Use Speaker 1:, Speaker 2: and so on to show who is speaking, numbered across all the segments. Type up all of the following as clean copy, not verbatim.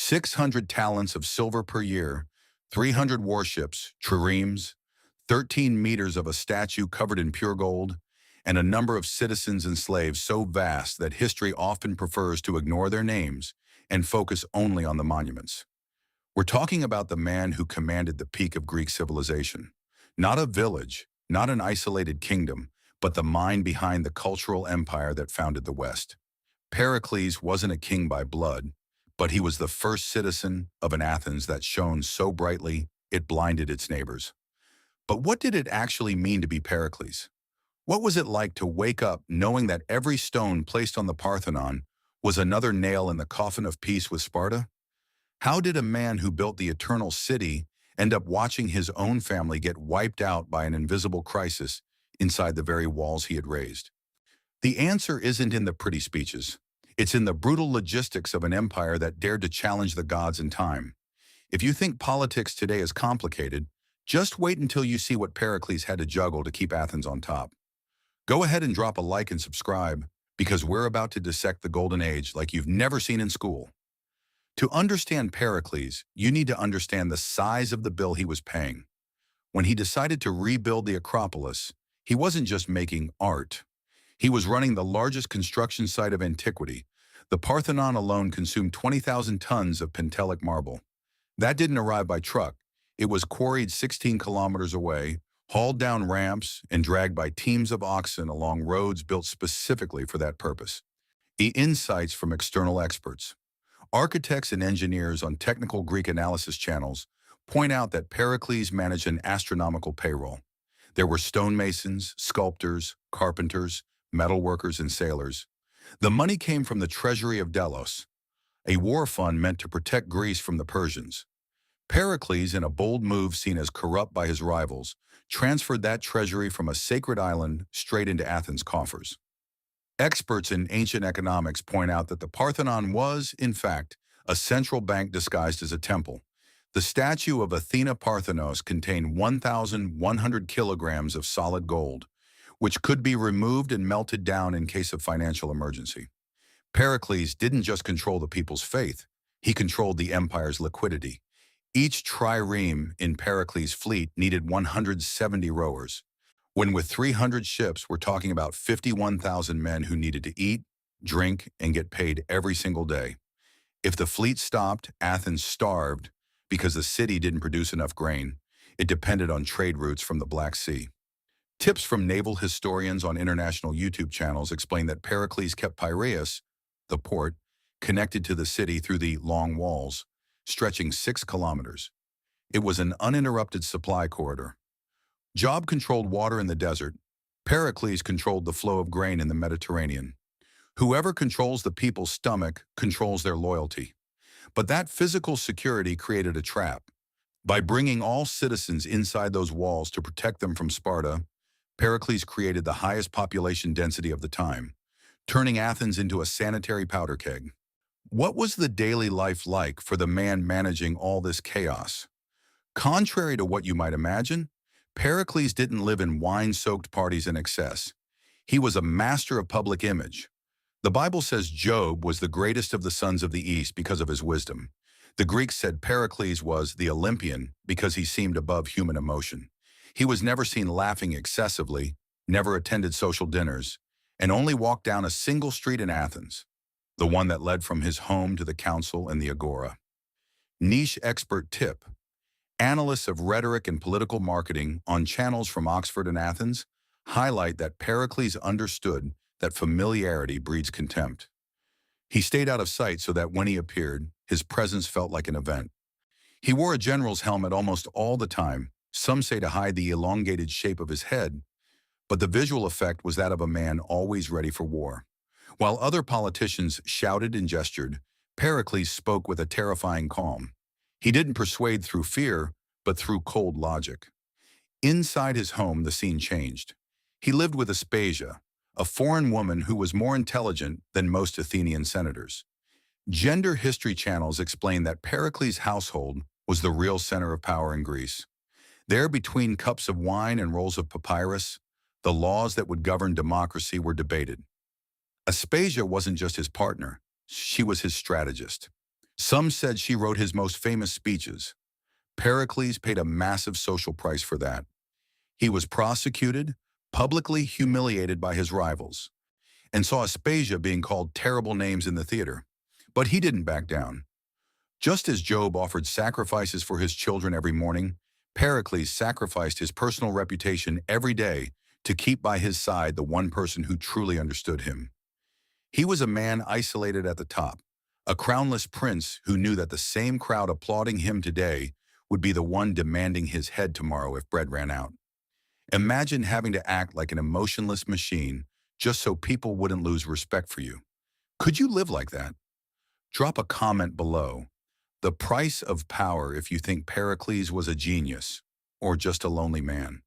Speaker 1: 600 talents of silver per year, 300 warships, triremes, 13 meters of a statue covered in pure gold, and a number of citizens and slaves so vast that history often prefers to ignore their names and focus only on the monuments. We're talking about the man who commanded the peak of Greek civilization. Not a village, not an isolated kingdom, but the mind behind the cultural empire that founded the West. Pericles wasn't a king by blood, but he was the first citizen of an Athens that shone so brightly it blinded its neighbors. But what did it actually mean to be Pericles? What was it like to wake up knowing that every stone placed on the Parthenon was another nail in the coffin of peace with Sparta? How did a man who built the eternal city end up watching his own family get wiped out by an invisible crisis inside the very walls he had raised? The answer isn't in the pretty speeches. It's in the brutal logistics of an empire that dared to challenge the gods in time. If you think politics today is complicated, just wait until you see what Pericles had to juggle to keep Athens on top. Go ahead and drop a like and subscribe, because we're about to dissect the Golden Age like you've never seen in school. To understand Pericles, you need to understand the size of the bill he was paying. When he decided to rebuild the Acropolis, he wasn't just making art. He was running the largest construction site of antiquity. The Parthenon alone consumed 20,000 tons of Pentelic marble. That didn't arrive by truck. It was quarried 16 kilometers away, hauled down ramps, and dragged by teams of oxen along roads built specifically for that purpose. The insights from external experts. Architects and engineers on technical Greek analysis channels point out that Pericles managed an astronomical payroll. There were stonemasons, sculptors, carpenters, metalworkers, and sailors. The money came from the treasury of Delos, a war fund meant to protect Greece from the Persians. Pericles, in a bold move seen as corrupt by his rivals, transferred that treasury from a sacred island straight into Athens' coffers. Experts in ancient economics point out that the Parthenon was, in fact, a central bank disguised as a temple. The statue of Athena Parthenos contained 1,100 kilograms of solid gold, which could be removed and melted down in case of financial emergency. Pericles didn't just control the people's faith, he controlled the empire's liquidity. Each trireme in Pericles' fleet needed 170 rowers. When with 300 ships, we're talking about 51,000 men who needed to eat, drink, and get paid every single day. If the fleet stopped, Athens starved because the city didn't produce enough grain. It depended on trade routes from the Black Sea. Tips from naval historians on international YouTube channels explain that Pericles kept Piraeus, the port, connected to the city through the long walls, stretching 6 kilometers. It was an uninterrupted supply corridor. Job controlled water in the desert. Pericles controlled the flow of grain in the Mediterranean. Whoever controls the people's stomach controls their loyalty. But that physical security created a trap. By bringing all citizens inside those walls to protect them from Sparta, Pericles created the highest population density of the time, turning Athens into a sanitary powder keg. What was the daily life like for the man managing all this chaos? Contrary to what you might imagine, Pericles didn't live in wine-soaked parties and excess. He was a master of public image. The Bible says Job was the greatest of the sons of the East because of his wisdom. The Greeks said Pericles was the Olympian because he seemed above human emotion. He was never seen laughing excessively, never attended social dinners, and only walked down a single street in Athens, the one that led from his home to the council and the agora. Niche expert tip. Analysts of rhetoric and political marketing on channels from Oxford and Athens highlight that Pericles understood that familiarity breeds contempt. He stayed out of sight so that when he appeared, his presence felt like an event. He wore a general's helmet almost all the time, some say to hide the elongated shape of his head, but the visual effect was that of a man always ready for war. While other politicians shouted and gestured, Pericles spoke with a terrifying calm. He didn't persuade through fear, but through cold logic. Inside his home, the scene changed. He lived with Aspasia, a foreign woman who was more intelligent than most Athenian senators. Gender history channels explain that Pericles' household was the real center of power in Greece. There, between cups of wine and rolls of papyrus, the laws that would govern democracy were debated. Aspasia wasn't just his partner, she was his strategist. Some said she wrote his most famous speeches. Pericles paid a massive social price for that. He was prosecuted, publicly humiliated by his rivals, and saw Aspasia being called terrible names in the theater. But he didn't back down. Just as Job offered sacrifices for his children every morning, Pericles sacrificed his personal reputation every day to keep by his side the one person who truly understood him. He was a man isolated at the top, a crownless prince who knew that the same crowd applauding him today would be the one demanding his head tomorrow if bread ran out. Imagine having to act like an emotionless machine just so people wouldn't lose respect for you. Could you live like that? Drop a comment below. The price of power if you think Pericles was a genius or just a lonely man.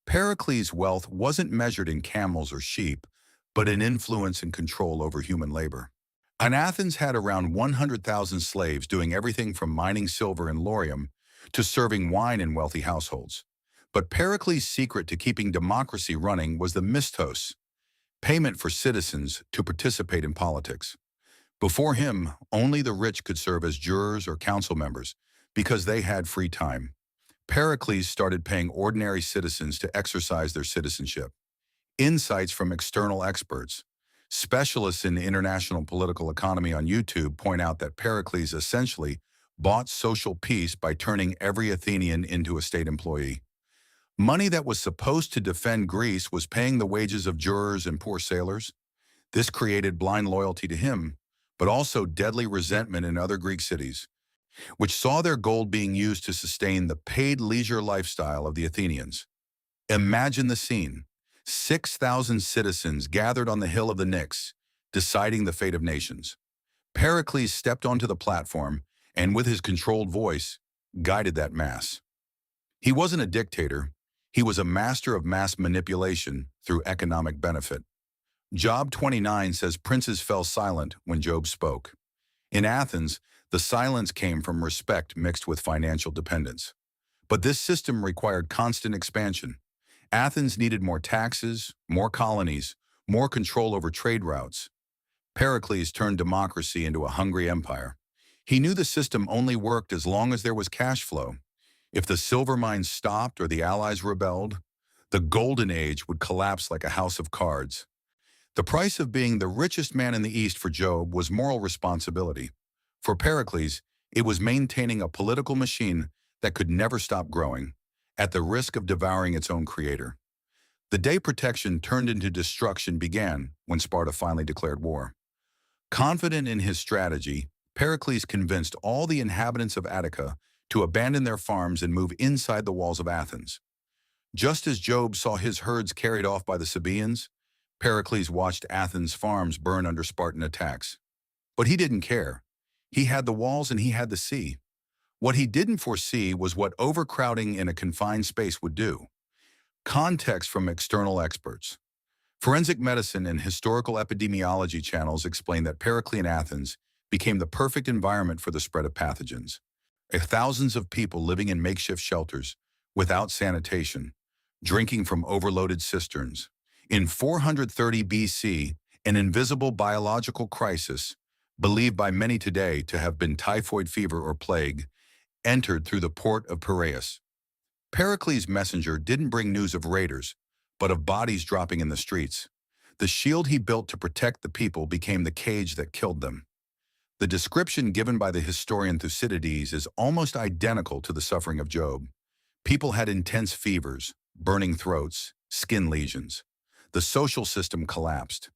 Speaker 1: Pericles' wealth wasn't measured in camels or sheep, but in influence and control over human labor. And Athens had around 100,000 slaves doing everything from mining silver in Laurium to serving wine in wealthy households. But Pericles' secret to keeping democracy running was the mistos, payment for citizens to participate in politics. Before him, only the rich could serve as jurors or council members because they had free time. Pericles started paying ordinary citizens to exercise their citizenship. Insights from external experts. Specialists in international political economy on YouTube point out that Pericles essentially bought social peace by turning every Athenian into a state employee. Money that was supposed to defend Greece was paying the wages of jurors and poor sailors. This created blind loyalty to him, but also deadly resentment in other Greek cities, which saw their gold being used to sustain the paid leisure lifestyle of the Athenians. Imagine the scene. 6,000 citizens gathered on the hill of the Knicks, deciding the fate of nations. Pericles stepped onto the platform and, with his controlled voice, guided that mass. He wasn't a dictator. He was a master of mass manipulation through economic benefit. Job 29 says princes fell silent when Job spoke. In Athens, the silence came from respect mixed with financial dependence. But this system required constant expansion. Athens needed more taxes, more colonies, more control over trade routes. Pericles turned democracy into a hungry empire. He knew the system only worked as long as there was cash flow. If the silver mines stopped or the allies rebelled, the golden age would collapse like a house of cards. The price of being the richest man in the East for Job was moral responsibility. For Pericles, it was maintaining a political machine that could never stop growing, at the risk of devouring its own creator. The day protection turned into destruction began when Sparta finally declared war. Confident in his strategy, Pericles convinced all the inhabitants of Attica to abandon their farms and move inside the walls of Athens. Just as Job saw his herds carried off by the Sabaeans, Pericles watched Athens' farms burn under Spartan attacks. But he didn't care. He had the walls and he had the sea. What he didn't foresee was what overcrowding in a confined space would do. Context from external experts. Forensic medicine and historical epidemiology channels explain that Periclean Athens became the perfect environment for the spread of pathogens. Thousands of people living in makeshift shelters, without sanitation, drinking from overloaded cisterns. In 430 BC, an invisible biological crisis, believed by many today to have been typhoid fever or plague, entered through the port of Piraeus. Pericles' messenger didn't bring news of raiders, but of bodies dropping in the streets. The shield he built to protect the people became the cage that killed them. The description given by the historian Thucydides is almost identical to the suffering of Job. People had intense fevers, burning throats, skin lesions. The social system collapsed.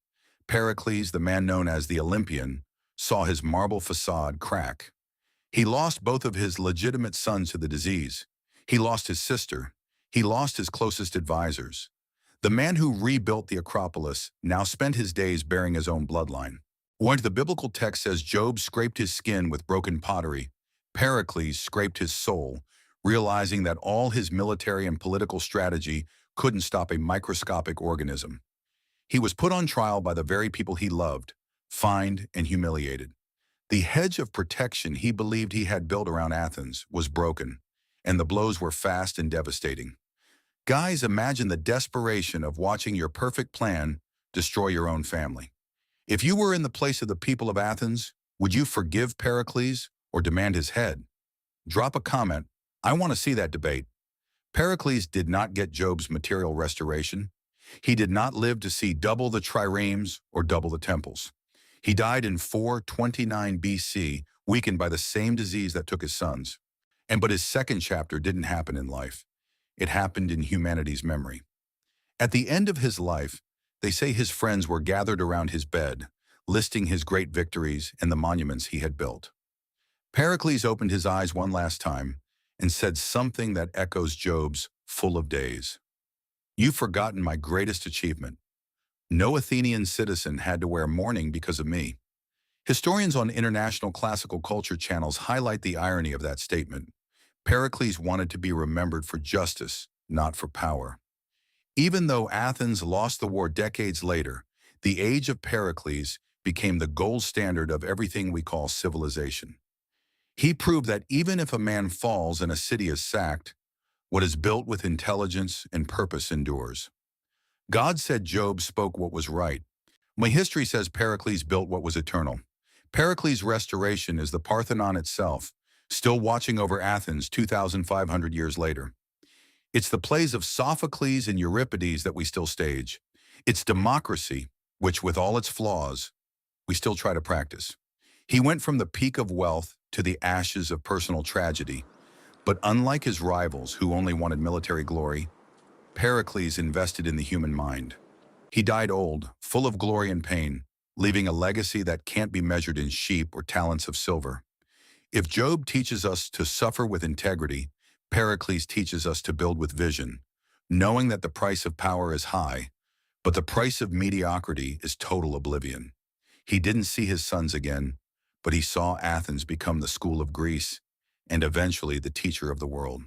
Speaker 1: Pericles, the man known as the Olympian, saw his marble facade crack. He lost both of his legitimate sons to the disease. He lost his sister. He lost his closest advisors. The man who rebuilt the Acropolis now spent his days bearing his own bloodline. When the biblical text says Job scraped his skin with broken pottery, Pericles scraped his soul, realizing that all his military and political strategy couldn't stop a microscopic organism. He was put on trial by the very people he loved, fined and humiliated. The hedge of protection he believed he had built around Athens was broken, and the blows were fast and devastating. Guys, imagine the desperation of watching your perfect plan destroy your own family. If you were in the place of the people of Athens, Would you forgive Pericles or demand his head? Drop a comment. I want to see that debate. Pericles did not get Job's material restoration. He did not live to see double the triremes or double the temples. He died in 429 BC, weakened by the same disease that took his sons. But his second chapter didn't happen in life. It happened in humanity's memory. At the end of his life, they say his friends were gathered around his bed, listing his great victories and the monuments he had built. Pericles opened his eyes one last time and said something that echoes Job's full of days. You've forgotten my greatest achievement. No Athenian citizen had to wear mourning because of me. Historians on international classical culture channels highlight the irony of that statement. Pericles wanted to be remembered for justice, not for power. Even though Athens lost the war decades later, the age of Pericles became the gold standard of everything we call civilization. He proved that even if a man falls and a city is sacked, what is built with intelligence and purpose endures. God said Job spoke what was right. My history says Pericles built what was eternal. Pericles' restoration is the Parthenon itself, still watching over Athens 2,500 years later. It's the plays of Sophocles and Euripides that we still stage. It's democracy, which with all its flaws, we still try to practice. He went from the peak of wealth to the ashes of personal tragedy. But unlike his rivals who only wanted military glory, Pericles invested in the human mind. He died old, full of glory and pain, leaving a legacy that can't be measured in sheep or talents of silver. If Job teaches us to suffer with integrity, Pericles teaches us to build with vision, knowing that the price of power is high, but the price of mediocrity is total oblivion. He didn't see his sons again, but he saw Athens become the school of Greece and eventually the teacher of the world.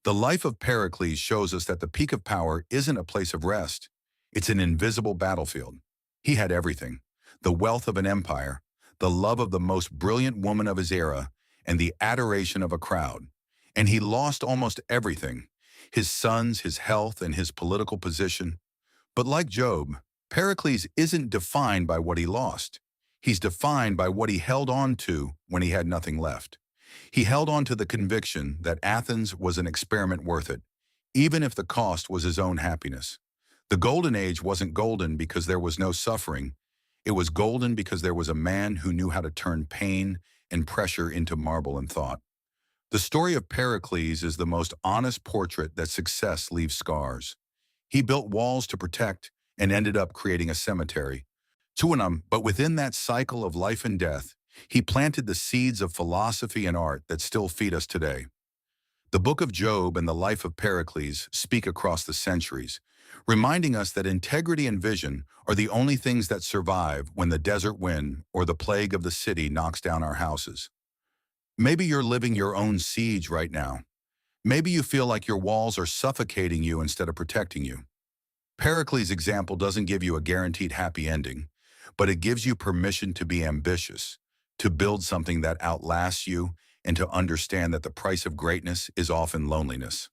Speaker 1: The life of Pericles shows us that the peak of power isn't a place of rest. It's an invisible battlefield. He had everything: the wealth of an empire, the love of the most brilliant woman of his era, and the adoration of a crowd. And he lost almost everything: his sons, his health, and his political position. But like Job, Pericles isn't defined by what he lost. He's defined by what he held on to when he had nothing left. He held on to the conviction that Athens was an experiment worth it, even if the cost was his own happiness. The Golden Age wasn't golden because there was no suffering. It was golden because there was a man who knew how to turn pain and pressure into marble and thought. The story of Pericles is the most honest portrait that success leaves scars. He built walls to protect and ended up creating a cemetery. But within that cycle of life and death, he planted the seeds of philosophy and art that still feed us today. The book of Job and the life of Pericles speak across the centuries, reminding us that integrity and vision are the only things that survive when the desert wind or the plague of the city knocks down our houses. Maybe you're living your own siege right now. Maybe you feel like your walls are suffocating you instead of protecting you. Pericles' example doesn't give you a guaranteed happy ending, but it gives you permission to be ambitious, to build something that outlasts you, and to understand that the price of greatness is often loneliness.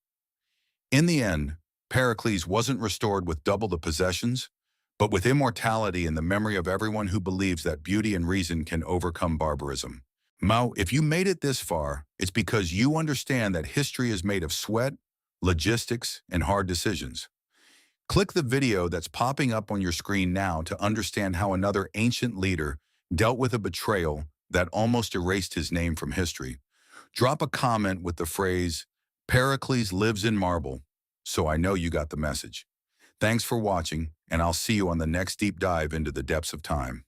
Speaker 1: In the end, Pericles wasn't restored with double the possessions, but with immortality in the memory of everyone who believes that beauty and reason can overcome barbarism. If you made it this far, it's because you understand that history is made of sweat, logistics, and hard decisions. Click the video that's popping up on your screen now to understand how another ancient leader dealt with a betrayal that almost erased his name from history. Drop a comment with the phrase, "Pericles lives in marble," so I know you got the message. Thanks for watching, and I'll see you on the next deep dive into the depths of time.